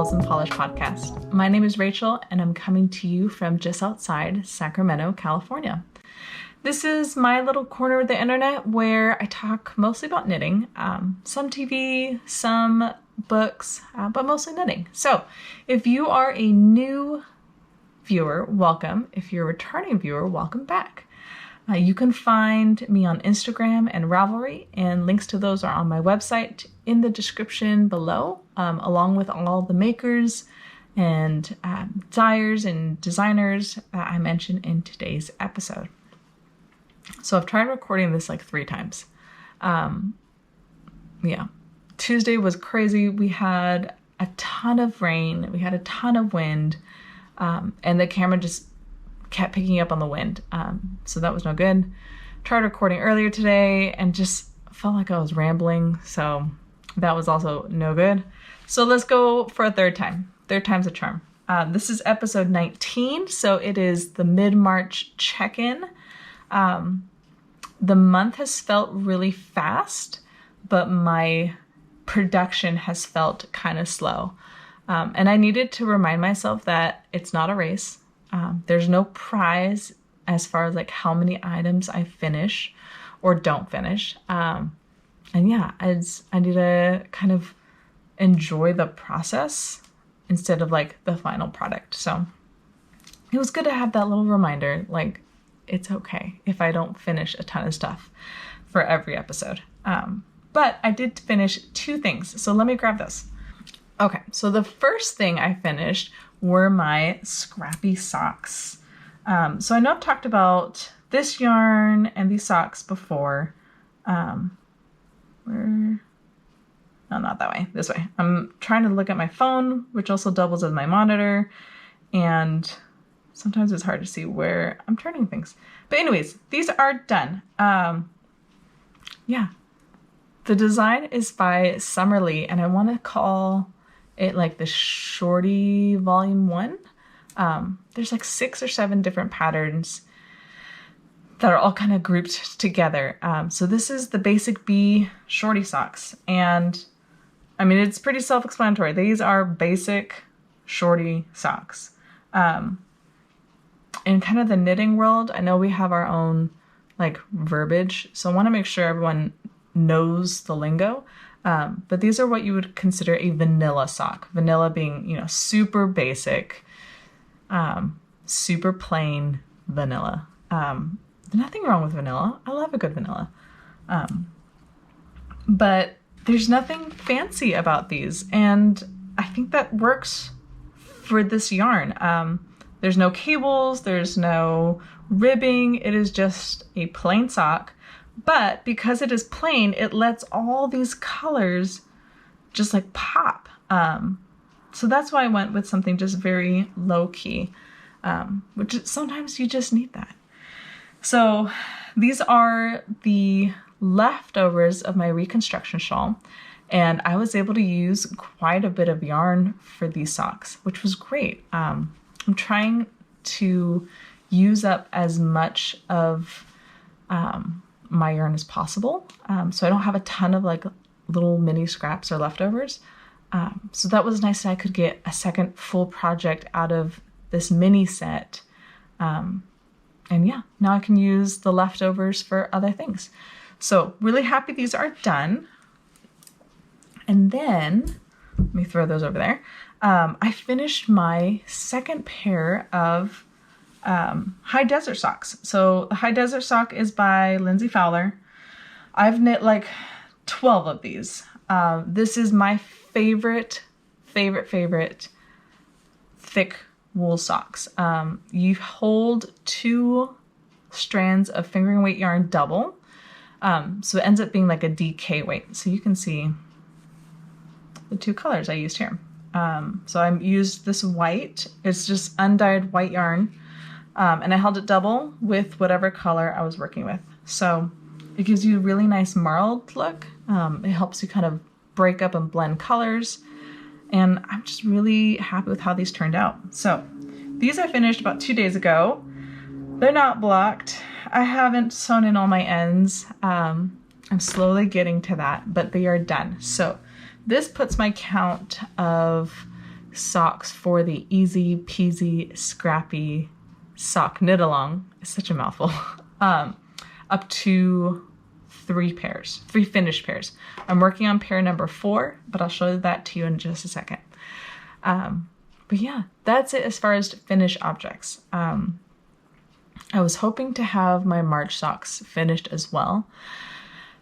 Purls and Polish podcast. My name is Rachel, and I'm coming to you from just outside Sacramento, California. This is my little corner of the internet where I talk mostly about knitting, some TV, some books, but mostly knitting. So if you are a new viewer, welcome. If you're a returning viewer, welcome back. You can find me on Instagram and Ravelry, and links to those are on my website in the description below, along with all the makers and dyers and designers that I mentioned in today's episode. So I've tried recording this like 3 times. Tuesday was crazy. We had a ton of rain. We had a ton of wind, and the camera just kept picking up on the wind. So that was no good. Tried recording earlier today and just felt like I was rambling. So that was also no good. So let's go for a third time. Third time's a charm. This is episode 19. So it is the mid-March check-in. The month has felt really fast, but my production has felt kind of slow. And I needed to remind myself that it's not a race. There's no prize as far as like how many items I finish or don't finish. I need to kind of enjoy the process instead of like the final product. So it was good to have that little reminder, like it's okay if I don't finish a ton of stuff for every episode. But I did finish 2 things. So let me grab this. Okay, so the first thing I finished were my Scrappy socks. So I know I've talked about this yarn and these socks before. No, not that way, this way. I'm trying to look at my phone, which also doubles as my monitor, and sometimes it's hard to see where I'm turning things. But anyways, these are done. The design is by Summerlee, and I want to call it like the Shorty Volume 1. There's like 6 or 7 different patterns that are all kind of grouped together. So this is the basic B Shorty socks. And I mean, it's pretty self-explanatory. These are basic Shorty socks. In kind of the knitting world, I know we have our own like verbiage. So I want to make sure everyone knows the lingo. But these are what you would consider a vanilla sock. Vanilla being, super basic, super plain vanilla. Nothing wrong with vanilla. I love a good vanilla. But there's nothing fancy about these. And I think that works for this yarn. There's no cables. There's no ribbing. It is just a plain sock. But because it is plain, it lets all these colors just like pop. So that's why I went with something just very low key, which sometimes you just need that. So these are the leftovers of my Reconstruction shawl. And I was able to use quite a bit of yarn for these socks, which was great. I'm trying to use up as much of my yarn as possible. So I don't have a ton of like little mini scraps or leftovers. So that was nice that I could get a second full project out of this mini set. Now I can use the leftovers for other things. So really happy these are done. And then, let me throw those over there. I finished my second pair of High Desert socks. So the High Desert sock is by Lindsey Fowler. I've knit like 12 of these. This is my favorite thick wool socks. You hold 2 strands of fingering weight yarn double. So it ends up being like a DK weight. So you can see the 2 colors I used here. So I used this white. It's just undyed white yarn. And I held it double with whatever color I was working with. So it gives you a really nice marled look. It helps you kind of break up and blend colors. And I'm just really happy with how these turned out. So these I finished about 2 days ago. They're not blocked. I haven't sewn in all my ends. I'm slowly getting to that, but they are done. So this puts my count of socks for the Easy Peasy Scrappy sock knit along. It's such a mouthful. Up to 3 finished pairs. I'm working on pair number 4, but I'll show that to you in just a second. But yeah, that's it as far as finished objects. I was hoping to have my March socks finished as well.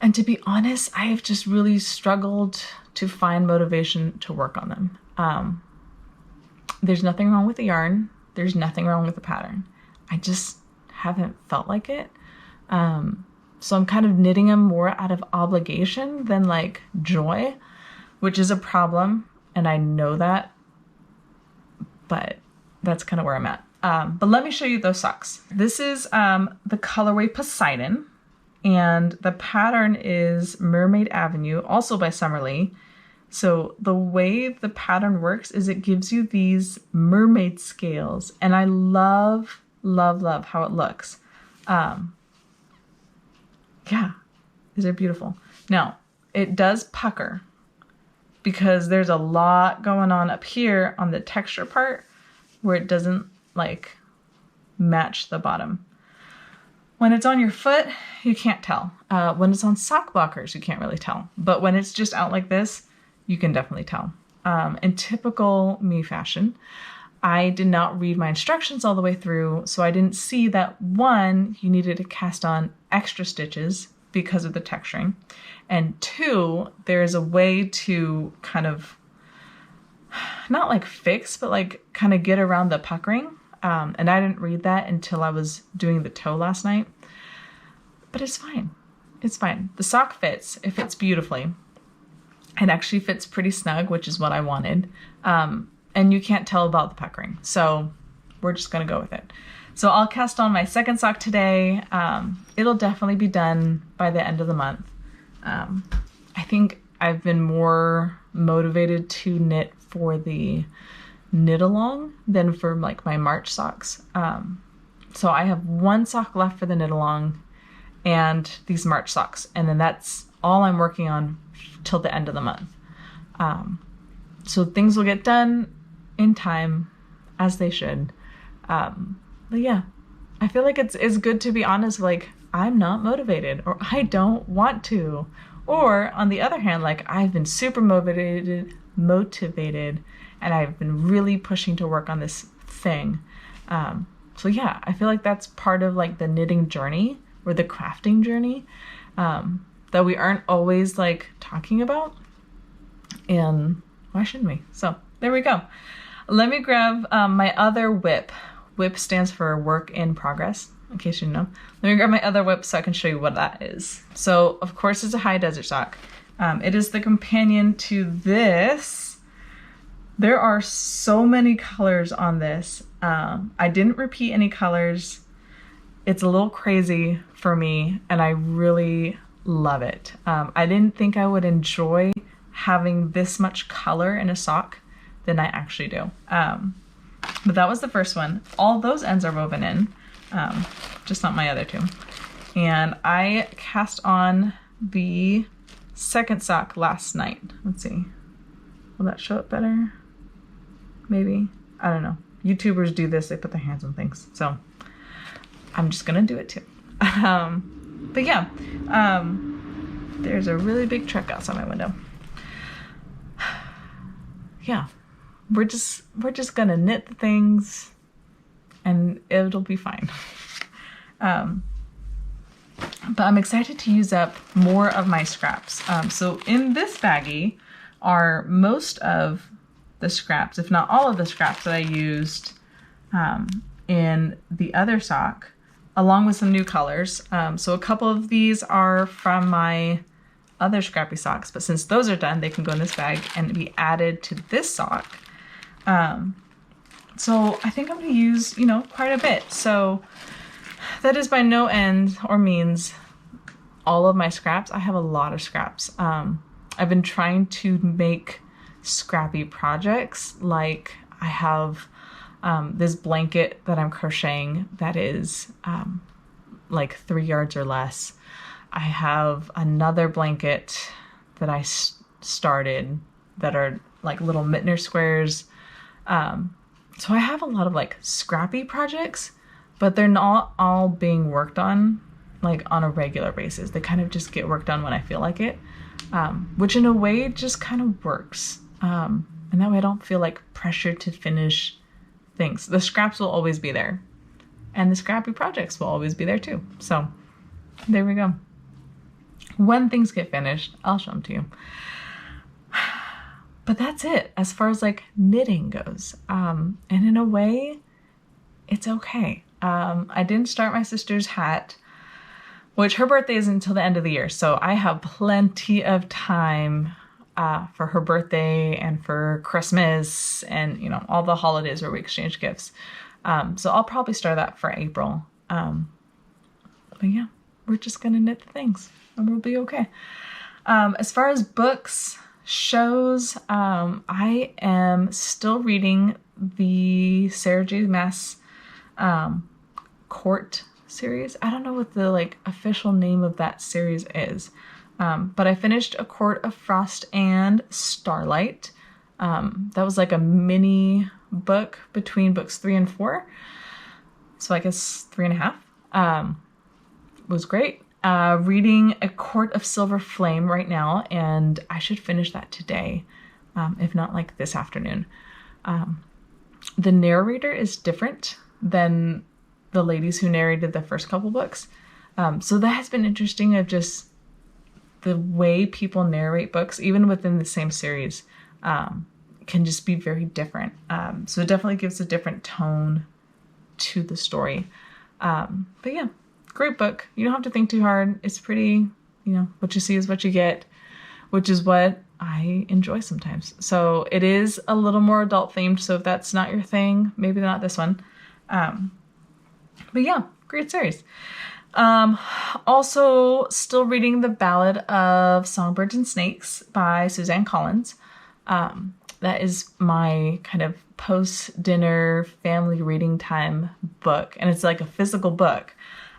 And to be honest, I have just really struggled to find motivation to work on them. There's nothing wrong with the yarn. There's nothing wrong with the pattern. I just haven't felt like it. So I'm kind of knitting them more out of obligation than like joy, which is a problem. And I know that, but that's kind of where I'm at. But let me show you those socks. This is the colorway Poseidon, and the pattern is Mermaid Avenue, also by Summerlee. So the way the pattern works is it gives you these mermaid scales, and I love, love, love how it looks. Yeah, these are beautiful. Now, it does pucker because there's a lot going on up here on the texture part where it doesn't like match the bottom. When it's on your foot, you can't tell. When it's on sock blockers, you can't really tell. But when it's just out like this, you can definitely tell. In typical me fashion, I did not read my instructions all the way through, so I didn't see that 1, you needed to cast on extra stitches because of the texturing, and 2, there's a way to kind of, not like fix, but like kind of get around the puckering. And I didn't read that until I was doing the toe last night, but it's fine. It's fine. The sock fits. It fits beautifully. It actually fits pretty snug, which is what I wanted. And you can't tell about the puckering. So we're just going to go with it. So I'll cast on my second sock today. It'll definitely be done by the end of the month. I think I've been more motivated to knit for the knit along than for like my March socks. So I have 1 sock left for the knit along and these March socks. And then that's all I'm working on till the end of the month. So things will get done in time, as they should. But yeah, I feel like it's good to be honest, like I'm not motivated or I don't want to. Or on the other hand, like I've been super motivated and I've been really pushing to work on this thing. So yeah, I feel like that's part of like the knitting journey or the crafting journey that we aren't always like talking about. And why shouldn't we? So there we go. Let me grab my other whip. Whip stands for work in progress, in case you didn't know. Let me grab my other whip so I can show you what that is. So of course it's a high desert sock. It is the companion to this. There are so many colors on this. I didn't repeat any colors. It's a little crazy for me and I really love it. I didn't think I would enjoy having this much color in a sock than I actually do. But that was the first one. All those ends are woven in, just not my other 2. And I cast on the second sock last night. Let's see. Will that show up better? Maybe. I don't know. YouTubers do this. They put their hands on things. So I'm just going to do it too. But yeah, there's a really big truck outside my window. Yeah. We're just gonna knit the things and it'll be fine. But I'm excited to use up more of my scraps. So in this baggie are most of the scraps, if not all of the scraps that I used in the other sock, along with some new colors. So a couple of these are from my other Scrappy socks, but since those are done, they can go in this bag and be added to this sock. So I think I'm going to use, quite a bit. So that is by no end or means all of my scraps. I have a lot of scraps. I've been trying to make scrappy projects. Like I have this blanket that I'm crocheting that is like 3 yards or less. I have another blanket that I started that are like little Mittner squares. So I have a lot of like scrappy projects, but they're not all being worked on like on a regular basis. They kind of just get worked on when I feel like it, which in a way just kind of works. And that way I don't feel like pressured to finish things. The scraps will always be there, and the scrappy projects will always be there too. So there we go. When things get finished, I'll show them to you. But that's it as far as like knitting goes. And in a way, it's okay. I didn't start my sister's hat, which her birthday isn't until the end of the year. So I have plenty of time for her birthday and for Christmas and, you know, all the holidays where we exchange gifts. So I'll probably start that for April. But yeah, we're just going to knit the things and we'll be okay. As far as books, shows, I am still reading the Sarah J. Maas Court series. I don't know what the like official name of that series is, but I finished A Court of Frost and Starlight. That was like a mini book between books 3 and 4, so I guess 3.5. Was great. Reading A Court of Silver Flame right now, and I should finish that today, if not like this afternoon. The narrator is different than the ladies who narrated the first couple books. So that has been interesting, of just the way people narrate books, even within the same series, can just be very different. So it definitely gives a different tone to the story. But yeah, great book. You don't have to think too hard. It's pretty, you know, what you see is what you get, which is what I enjoy sometimes. So it is a little more adult themed. So if that's not your thing, maybe not this one. But yeah, great series. Also still reading the Ballad of Songbirds and Snakes by Suzanne Collins. That is my kind of post-dinner family reading time book. And it's like a physical book.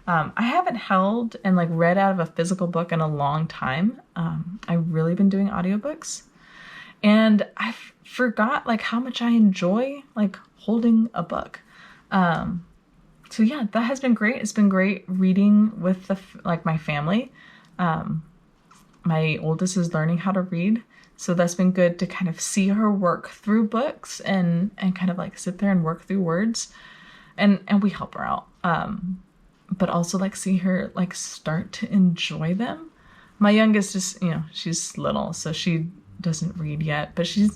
I haven't held and like read out of a physical book in a long time. I've really been doing audiobooks, and I forgot like how much I enjoy like holding a book. So yeah, that has been great. It's been great reading with like my family. My oldest is learning how to read, so that's been good to kind of see her work through books and kind of like sit there and work through words, and we help her out. But also like see her like start to enjoy them. My youngest is, you know, she's little, so she doesn't read yet, but she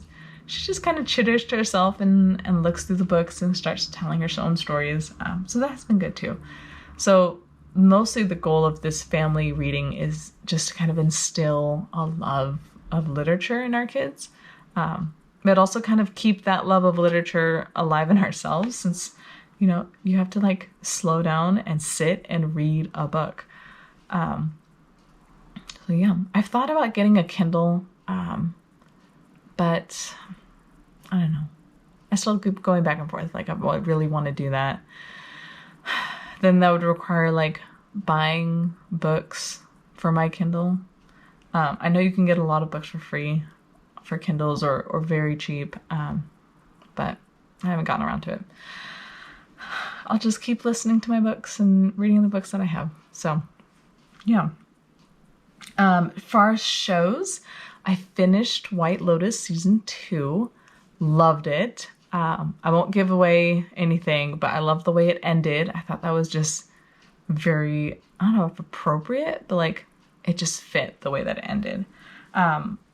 just kind of chitters to herself and looks through the books and starts telling her own stories. So that's been good too. So mostly the goal of this family reading is just to kind of instill a love of literature in our kids, but also kind of keep that love of literature alive in ourselves, since, you know, you have to like slow down and sit and read a book. So yeah, I've thought about getting a Kindle, but I don't know. I still keep going back and forth. Like, I really want to do that. Then that would require like buying books for my Kindle. I know you can get a lot of books for free for Kindles or very cheap, but I haven't gotten around to it. I'll just keep listening to my books and reading the books that I have. So, yeah. For shows, I finished White Lotus season 2. Loved it. I won't give away anything, but I love the way it ended. I thought that was just very, I don't know if appropriate, but like it just fit the way that it ended.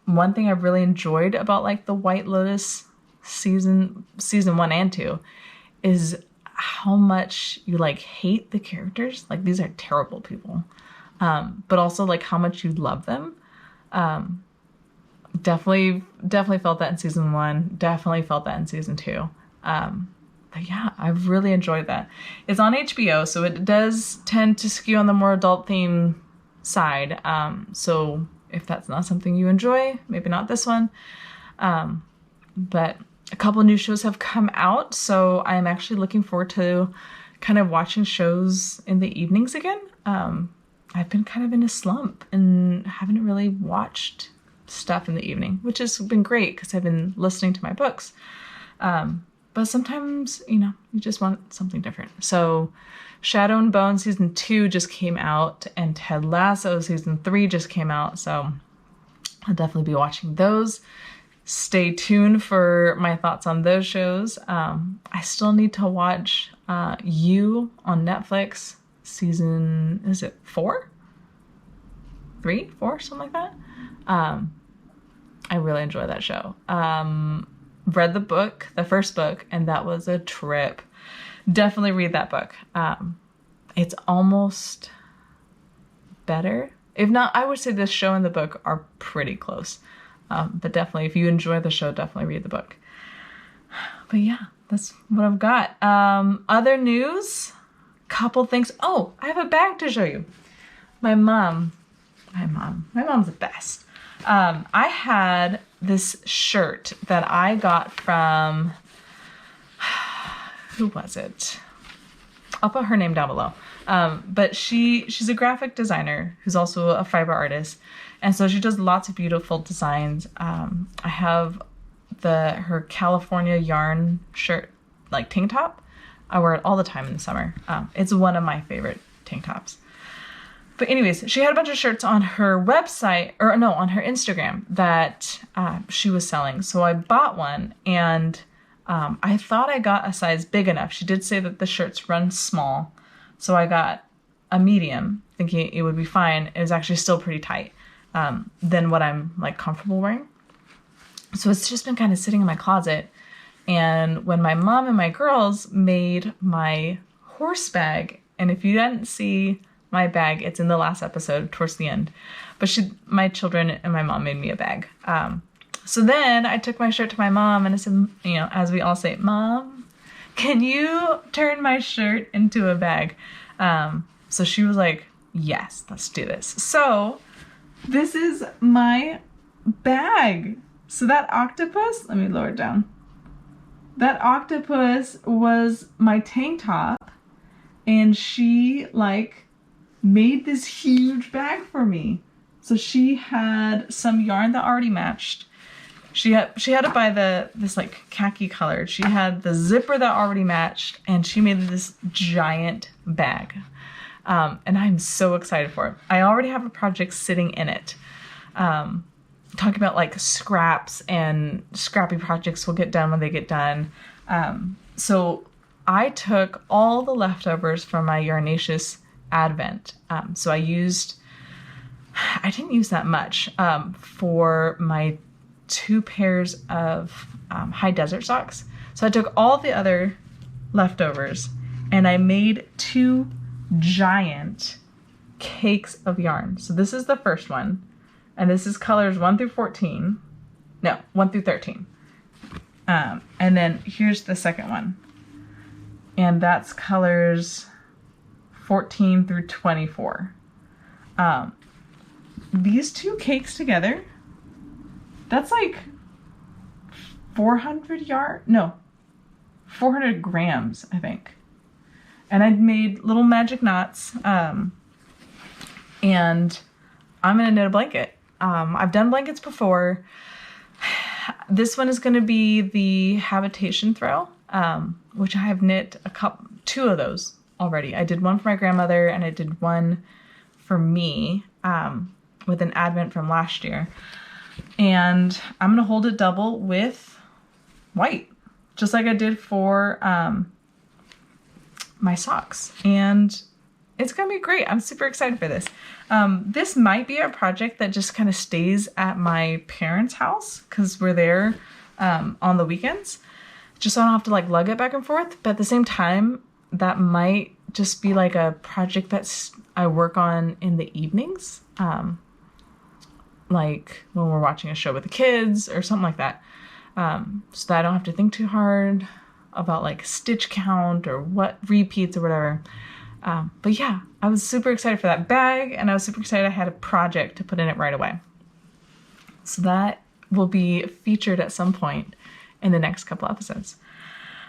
One thing I really enjoyed about like the White Lotus season 1 and 2 is how much you like hate the characters. Like, these are terrible people. But also like how much you love them. Definitely felt that in season 1. Definitely felt that in season 2. But yeah, I've really enjoyed that. It's on HBO, so it does tend to skew on the more adult theme side. So if that's not something you enjoy, maybe not this one. But a couple new shows have come out, so I'm actually looking forward to kind of watching shows in the evenings again. I've been kind of in a slump and haven't really watched stuff in the evening, which has been great because I've been listening to my books. But sometimes, you just want something different. So Shadow and Bone season 2 just came out, and Ted Lasso season 3 just came out. So I'll definitely be watching those. Stay tuned for my thoughts on those shows. I still need to watch You on Netflix. Season, is it 4? 3, 4, something like that. I really enjoy that show. Read the book, the first book, and that was a trip. Definitely read that book. It's almost better. If not, I would say the show and the book are pretty close. But definitely, if you enjoy the show, definitely read the book. But yeah, that's what I've got. Other news, couple things. Oh, I have a bag to show you. My mom's the best. I had this shirt that I got from, who was it? I'll put her name down below. But she's a graphic designer who's also a fiber artist. And so she does lots of beautiful designs. I have her California yarn shirt, like tank top. I wear it all the time in the summer. It's one of my favorite tank tops. But anyways, she had a bunch of shirts on her website, on her Instagram that she was selling. So I bought one, and I thought I got a size big enough. She did say that the shirts run small. So I got a medium, thinking it would be fine. It was actually still pretty tight than what I'm like comfortable wearing. So it's just been kind of sitting in my closet. And when my mom and my girls made my horse bag, and if you didn't see my bag, it's in the last episode towards the end, but my children and my mom made me a bag. So then I took my shirt to my mom and I said, as we all say, Mom, can you turn my shirt into a bag? So she was like, yes, let's do this. So this is my bag. So that octopus, let me lower it down. That octopus was my tank top, and she made this huge bag for me. So she had some yarn that already matched. She had to buy this khaki colored. She had the zipper that already matched, and she made this giant bag. And I'm so excited for it. I already have a project sitting in it. Talking about scraps, and scrappy projects will get done when they get done. So I took all the leftovers from my Yarnaceous Advent. So I didn't use that much for my 2 pairs of high desert socks. So I took all the other leftovers and I made 2 giant cakes of yarn. So this is the first one, and this is colors 1 through 13. No, 1 through 13. And then here's the second one, and that's colors 14 through 24. These 2 cakes together, that's 400 grams, I think. And I'd made little magic knots, and I'm gonna knit a blanket. I've done blankets before. This one is gonna be the habitation throw, which I have knit 2 of those already. I did one for my grandmother, and I did one for me with an advent from last year. And I'm gonna hold it double with white, just like I did for my socks. And it's gonna be great. I'm super excited for this. This might be a project that just kind of stays at my parents' house because we're there on the weekends, just so I don't have to lug it back and forth. But at the same time, that might just be a project that I work on in the evenings, like when we're watching a show with the kids or something like that, so that I don't have to think too hard about stitch count or what repeats or whatever. But yeah, I was super excited for that bag, and I was super excited I had a project to put in it right away. So that will be featured at some point in the next couple episodes.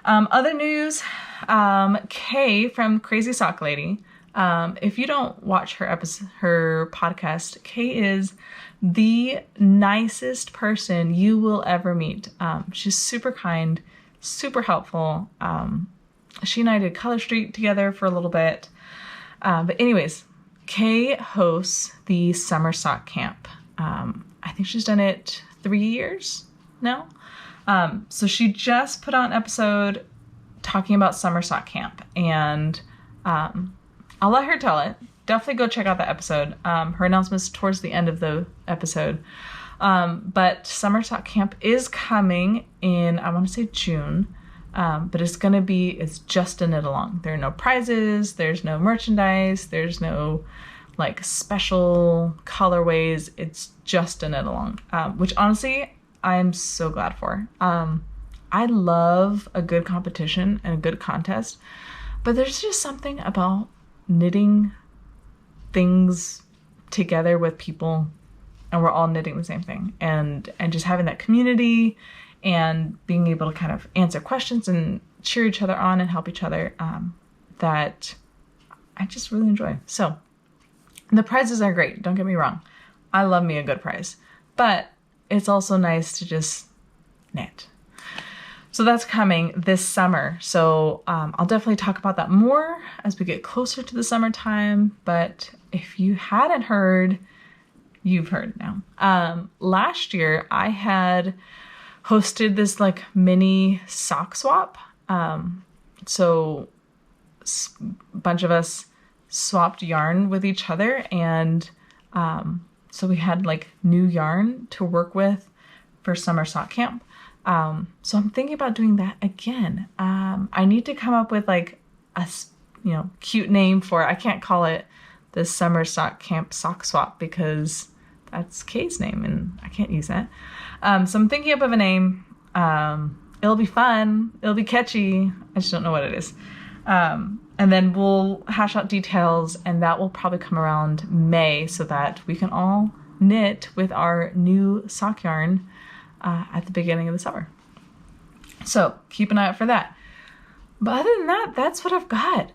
Other news, Kay from Crazy Sock Lady. If you don't watch her podcast, Kay is the nicest person you will ever meet. She's super kind, super helpful. She and I did Color Street together for a little bit. But anyways, Kay hosts the Summer Sock Camp. I think she's done it 3 years now. So she just put on an episode talking about Summer Sock Camp, and I'll let her tell it. Definitely go check out that episode. Her announcement's towards the end of the episode. But Summer Sock Camp is coming in, I want to say June. But it's just a knit along. There are no prizes, there's no merchandise, there's no like special colorways. It's just a knit along, which honestly, I'm so glad for. I love a good competition and a good contest, but there's just something about knitting things together with people and we're all knitting the same thing, and just having that community and being able to kind of answer questions and cheer each other on and help each other, that I just really enjoy. So the prizes are great, don't get me wrong. I love me a good prize, but it's also nice to just knit. So that's coming this summer. So I'll definitely talk about that more as we get closer to the summertime. But if you hadn't heard, you've heard now. Last year I had hosted this like mini sock swap. So a bunch of us swapped yarn with each other, and so we had like new yarn to work with for Summer Sock Camp. So I'm thinking about doing that again. I need to come up with like a cute name for it. I can't call it the Summer Sock Camp Sock Swap because that's Kay's name and I can't use that. So I'm thinking up of a name. It'll be fun. It'll be catchy. I just don't know what it is. And then we'll hash out details, and that will probably come around May so that we can all knit with our new sock yarn at the beginning of the summer. So keep an eye out for that. But other than that, that's what I've got.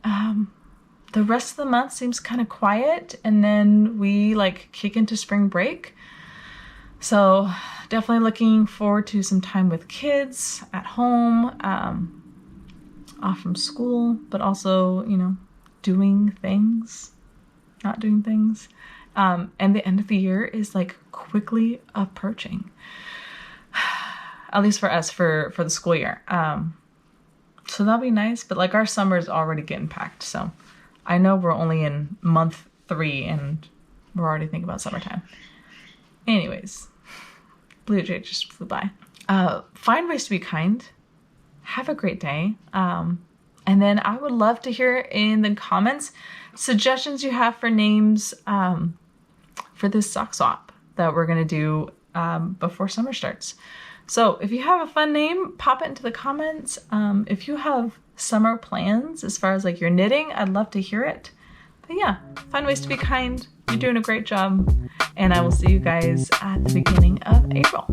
The rest of the month seems kind of quiet, and then we like kick into spring break. So definitely looking forward to some time with kids at home, off from school, but also, doing things, not doing things. And the end of the year is like quickly approaching, at least for us, for the school year. So that'll be nice, but like our summer's already getting packed. So I know we're only in month 3 and we're already thinking about summertime. Anyways, Blue Jay just flew by. Find ways to be kind. Have a great day. And then I would love to hear in the comments suggestions you have for names for this sock swap that we're going to do before summer starts. So if you have a fun name, pop it into the comments. If you have summer plans as far as like your knitting, I'd love to hear it. But yeah, find ways to be kind. You're doing a great job. And I will see you guys at the beginning of April.